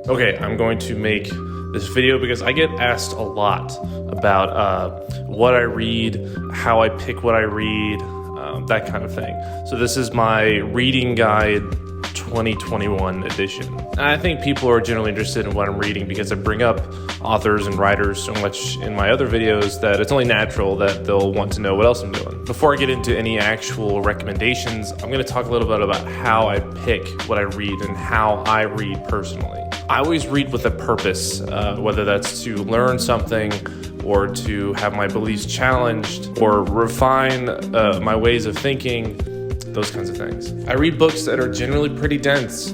Okay, I'm going to make this video because I get asked a lot about what I read, how I pick what I read, that kind of thing. So this is my reading guide 2021 edition. And I think people are generally interested in what I'm reading because I bring up authors and writers so much in my other videos that it's only natural that they'll want to know what else I'm doing. Before I get into any actual recommendations, I'm going to talk a little bit about how I pick what I read and how I read personally. I always read with a purpose, whether that's to learn something or to have my beliefs challenged or refine my ways of thinking, those kinds of things. I read books that are generally pretty dense,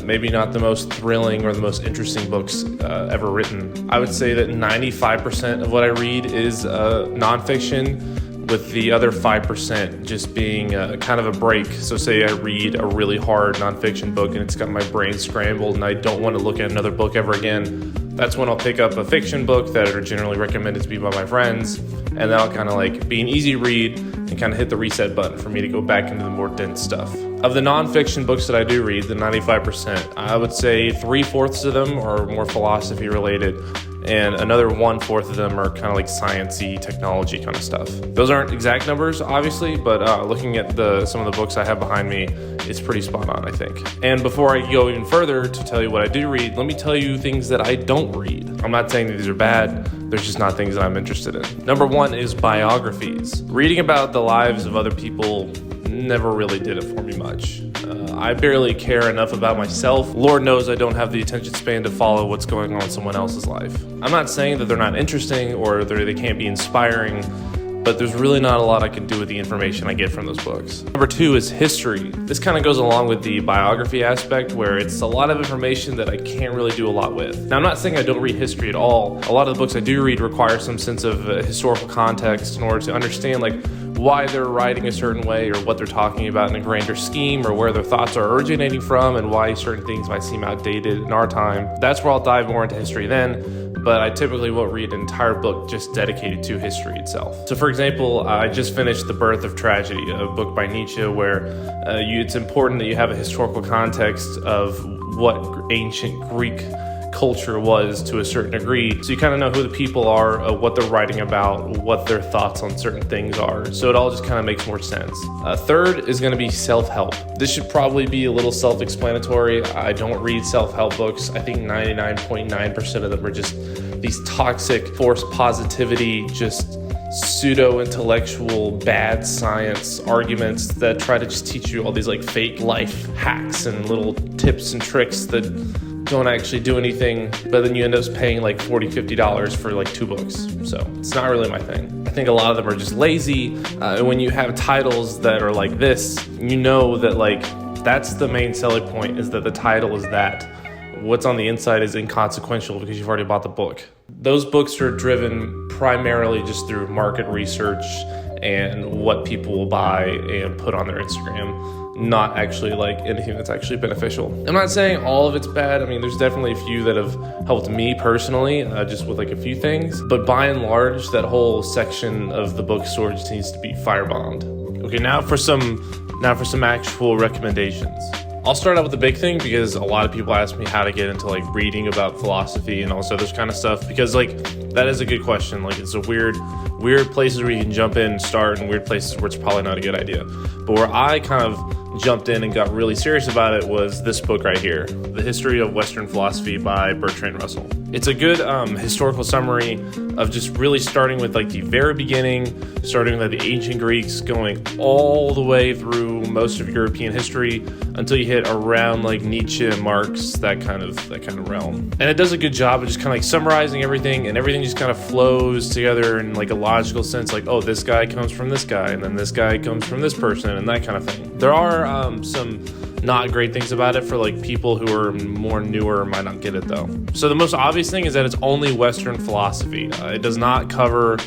maybe not the most thrilling or the most interesting books ever written. I would say that 95% of what I read is nonfiction, with the other 5% just being kind of a break. So say I read a really hard nonfiction book and it's got my brain scrambled and I don't want to look at another book ever again. That's when I'll pick up a fiction book that are generally recommended to me by my friends, and that'll kind of like be an easy read and kind of hit the reset button for me to go back into the more dense stuff. Of the nonfiction books that I do read, the 95%, I would say 3/4 of them are more philosophy related, and another 1/4 of them are kind of like sciencey, technology kind of stuff. Those aren't exact numbers, obviously, but looking at some of the books I have behind me, it's pretty spot on, I think. And before I go even further to tell you what I do read, let me tell you things that I don't read. I'm not saying that these are bad, there's just not things that I'm interested in. Number one is biographies. Reading about the lives of other people never really did it for me much. I barely care enough about myself. Lord knows I don't have the attention span to follow what's going on in someone else's life. I'm not saying that they're not interesting or they can't be inspiring, but there's really not a lot I can do with the information I get from those books. Number two is history. This kind of goes along with the biography aspect, where it's a lot of information that I can't really do a lot with. Now, I'm not saying I don't read history at all. A lot of the books I do read require some sense of historical context in order to understand why they're writing a certain way or what they're talking about in a grander scheme or where their thoughts are originating from and why certain things might seem outdated in our time. That's where I'll dive more into history then, but I typically won't read an entire book just dedicated to history itself. So for example, I just finished The Birth of Tragedy, a book by Nietzsche where it's important that you have a historical context of what ancient Greek culture was to a certain degree, so you kind of know who the people are, what they're writing about, what their thoughts on certain things are, so it all just kind of makes more sense. Third is going to be self-help. This should probably be a little self-explanatory. I don't read self-help books. I think 99.9% of them are just these toxic forced positivity, just pseudo-intellectual bad science arguments that try to just teach you all these fake life hacks and little tips and tricks that don't actually do anything, but then you end up paying $40-$50 for 2 books. So it's not really my thing. I think a lot of them are just lazy. And when you have titles that are like this, you know that that's the main selling point, is that the title is that. What's on the inside is inconsequential because you've already bought the book. Those books are driven primarily just through market research and what people will buy and put on their Instagram, not actually anything that's actually beneficial. I'm not saying all of it's bad. I mean, there's definitely a few that have helped me personally, just with a few things, but by and large, that whole section of the bookstore just needs to be firebombed. Okay, now for some actual recommendations. I'll start out with the big thing because a lot of people ask me how to get into reading about philosophy and also this kind of stuff, because that is a good question. It's a weird places where you can jump in and start, and weird places where it's probably not a good idea. But where I kind of jumped in and got really serious about it was this book right here, The History of Western Philosophy by Bertrand. It's a good historical summary of just really starting with the very beginning, starting with the ancient Greeks, going all the way through most of European history until you hit around Nietzsche and Marx, that kind of realm. And it does a good job of just kind of summarizing everything, and everything just kind of flows together in a logical sense, oh, this guy comes from this guy, and then this guy comes from this person, and that kind of thing. There are some not great things about it for people who are more newer might not get it though. So the most obvious thing is that it's only Western philosophy. It does not cover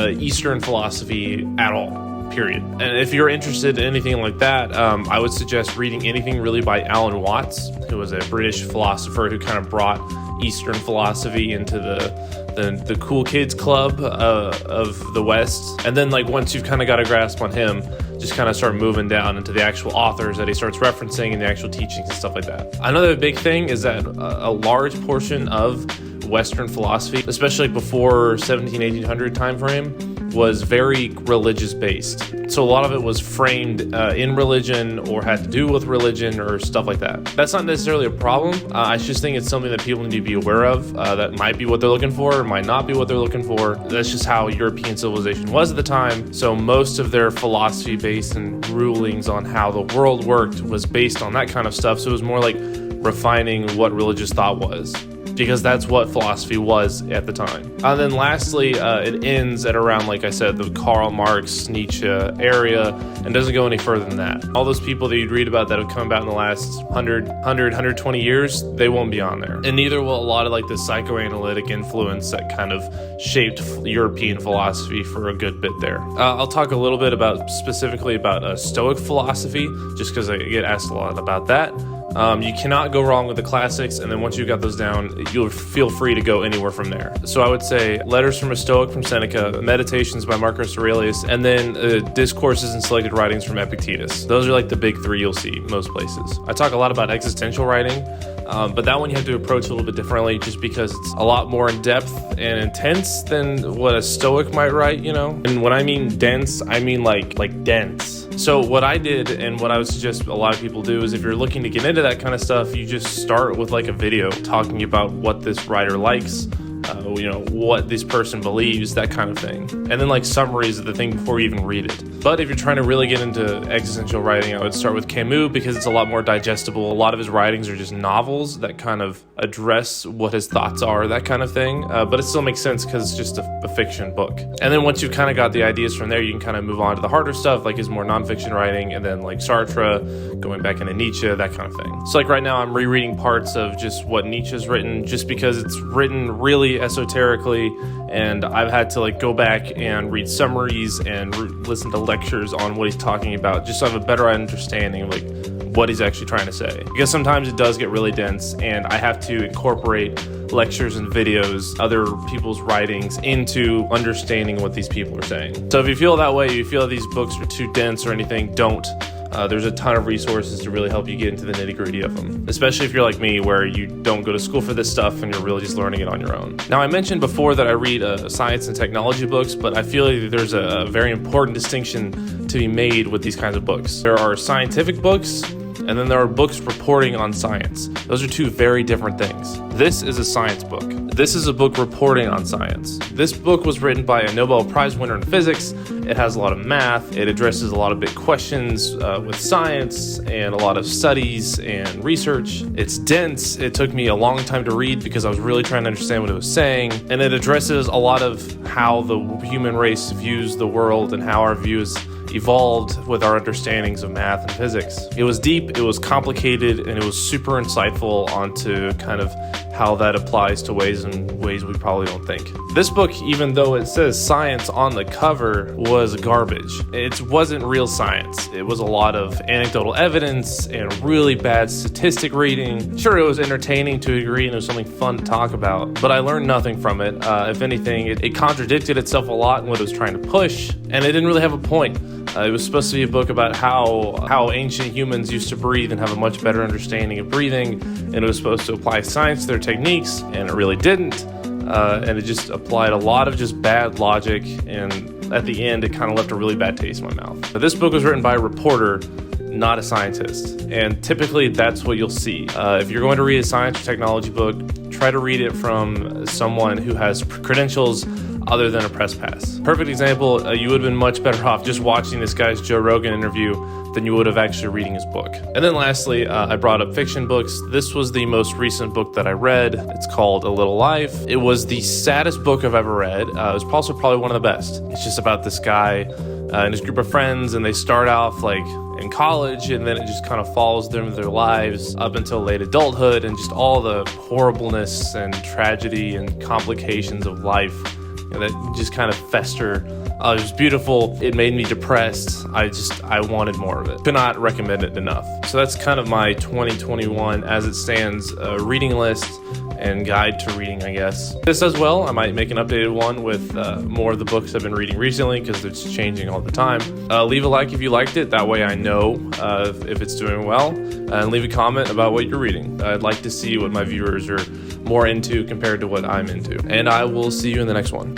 Eastern philosophy at all, period. And if you're interested in anything like that, I would suggest reading anything really by Alan Watts, who was a British philosopher who kind of brought Eastern philosophy into the the cool kids club of the West. And then like once you've kind of got a grasp on him, just kind of start moving down into the actual authors that he starts referencing and the actual teachings and stuff like that. Another big thing is that a large portion of Western philosophy, especially before 1800 time frame, was very religious based. So a lot of it was framed in religion or had to do with religion or stuff like that. That's not necessarily a problem. I just think it's something that people need to be aware of. That might be what they're looking for, or might not be what they're looking for. That's just how European civilization was at the time. So most of their philosophy based and rulings on how the world worked was based on that kind of stuff. So it was more like refining what religious thought was, because that's what philosophy was at the time. And then lastly, it ends at around, like I said, the Karl Marx, Nietzsche area, and doesn't go any further than that. All those people that you'd read about that have come about in the last 120 years, they won't be on there. And neither will a lot of like the psychoanalytic influence that kind of shaped European philosophy for a good bit there. I'll talk a little bit specifically about Stoic philosophy, just because I get asked a lot about that. You cannot go wrong with the classics, and then once you got those down, you'll feel free to go anywhere from there. So I would say Letters from a Stoic from Seneca, Meditations by Marcus Aurelius, and then Discourses and Selected Writings from Epictetus. Those are like the big three you'll see most places. I talk a lot about existential writing, but that one you have to approach a little bit differently, just because it's a lot more in depth and intense than what a Stoic might write, you know? And when I mean dense, I mean like dense. So what I did, and what I would suggest a lot of people do, is if you're looking to get into that kind of stuff, you just start with like a video talking about what this writer likes, what this person believes, that kind of thing. And then like summaries of the thing before you even read it. But if you're trying to really get into existential writing, I would start with Camus, because it's a lot more digestible. A lot of his writings are just novels that kind of address what his thoughts are, that kind of thing. But it still makes sense because it's just a fiction book. And then once you've kind of got the ideas from there, you can kind of move on to the harder stuff, like his more nonfiction writing, and then like Sartre, going back into Nietzsche, that kind of thing. So like right now I'm rereading parts of just what Nietzsche's written, just because it's written really esoterically, and I've had to like go back and read summaries and listen to lectures on what he's talking about, just so I have a better understanding of like what he's actually trying to say. Because sometimes it does get really dense, and I have to incorporate lectures and videos, other people's writings, into understanding what these people are saying. So if you feel that way, you feel these books are too dense or anything, don't. There's a ton of resources to really help you get into the nitty-gritty of them, especially if you're like me, where you don't go to school for this stuff and you're really just learning it on your own. Now, I mentioned before that I read science and technology books, but I feel like there's a very important distinction to be made with these kinds of books. There are scientific books, and then there are books reporting on science. Those are two very different things. This is a science book. This is a book reporting on science. This book was written by a Nobel Prize winner in physics. It has a lot of math. It addresses a lot of big questions with science and a lot of studies and research. It's dense. It took me a long time to read because I was really trying to understand what it was saying. And it addresses a lot of how the human race views the world and how our views evolved with our understandings of math and physics. It was deep, it was complicated, and it was super insightful onto kind of how that applies to ways we probably don't think. This book, even though it says science on the cover, was garbage. It wasn't real science. It was a lot of anecdotal evidence and really bad statistic reading. Sure, it was entertaining to a degree and it was something fun to talk about, but I learned nothing from it. If anything, it contradicted itself a lot in what it was trying to push, and it didn't really have a point. It was supposed to be a book about how ancient humans used to breathe and have a much better understanding of breathing, and it was supposed to apply science to their techniques, and it really didn't. And it just applied a lot of just bad logic, and at the end it kind of left a really bad taste in my mouth. But this book was written by a reporter, not a scientist, and typically that's what you'll see. If you're going to read a science or technology book, try to read it from someone who has credentials other than a press pass. Perfect example, you would have been much better off just watching this guy's Joe Rogan interview than you would have actually reading his book. And then lastly, I brought up fiction books. This was the most recent book that I read. It's called A Little Life. It was the saddest book I've ever read. It was also probably one of the best. It's just about this guy and his group of friends, and they start off like in college, and then it just kind of follows them their lives up until late adulthood, and just all the horribleness and tragedy and complications of life that just kind of fester. It was beautiful. It made me depressed. I wanted more of it. Could not recommend it enough. So that's kind of my 2021 as it stands reading list. and guide to reading, I guess. If this does well, I might make an updated one with more of the books I've been reading recently, because it's changing all the time. Leave a like if you liked it, that way I know if it's doing well, and leave a comment about what you're reading. I'd like to see what my viewers are more into compared to what I'm into. And I will see you in the next one.